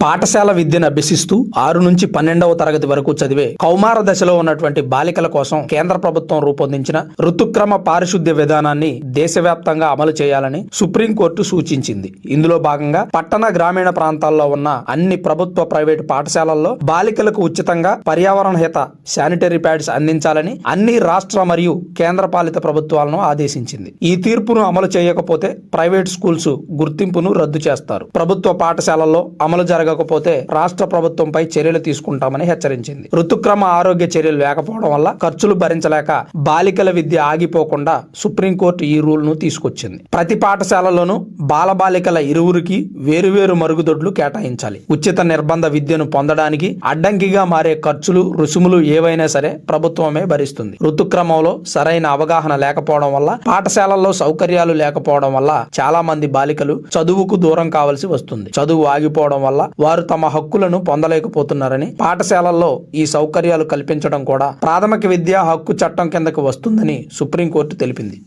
పాఠశాల విద్యను అభ్యసిస్తూ 6 నుంచి 12వ తరగతి వరకు చదివే కౌమార దశలో ఉన్నటువంటి బాలికల కోసం కేంద్ర ప్రభుత్వం రూపొందించిన ఋతుక్రమ పారిశుద్ధ్య విధానాన్ని దేశవ్యాప్తంగా అమలు చేయాలని సుప్రీంకోర్టు సూచించింది. ఇందులో భాగంగా పట్టణ గ్రామీణ ప్రాంతాల్లో ఉన్న అన్ని ప్రభుత్వ ప్రైవేటు పాఠశాలల్లో బాలికలకు ఉచితంగా పర్యావరణ హిత శానిటరీ ప్యాడ్స్ అందించాలని అన్ని రాష్ట్ర మరియు కేంద్ర పాలిత ప్రభుత్వాలను ఆదేశించింది. ఈ తీర్పును అమలు చేయకపోతే ప్రైవేట్ స్కూల్స్ గుర్తింపును రద్దు చేస్తారు. ప్రభుత్వ పాఠశాలల్లో అమలు జరగకపోతే రాష్ట్ర ప్రభుత్వంపై చర్యలు తీసుకుంటామని హెచ్చరించింది. ఋతుక్రమ ఆరోగ్య చర్యలు లేకపోవడం వల్ల ఖర్చులు భరించలేక బాలికల విద్య ఆగిపోకుండా సుప్రీంకోర్టు ఈ రూల్ ను తీసుకొచ్చింది. ప్రతి పాఠశాలలోనూ బాలబాలికల ఇరువురికి వేరువేరు మరుగుదొడ్లు కేటాయించాలి. ఉచిత నిర్బంధ విద్యను పొందడానికి అడ్డంకిగా మారే ఖర్చులు రుసుములు ఏవైనా సరే ప్రభుత్వమే భరిస్తుంది. ఋతుక్రమంలో సరైన అవగాహన లేకపోవడం వల్ల పాఠశాలల్లో సౌకర్యాలు లేకపోవడం వల్ల చాలా మంది బాలికలు చదువుకు దూరం కావాల్సి వస్తుంది. చదువు ఆగిపోవడం వల్ల వారు తమ హక్కులను పొందలేకపోతున్నారని, పాఠశాలల్లో ఈ సౌకర్యాలు కల్పించడం కూడా ప్రాథమిక విద్యా హక్కు చట్టం కిందకు వస్తుందని సుప్రీంకోర్టు తెలిపింది.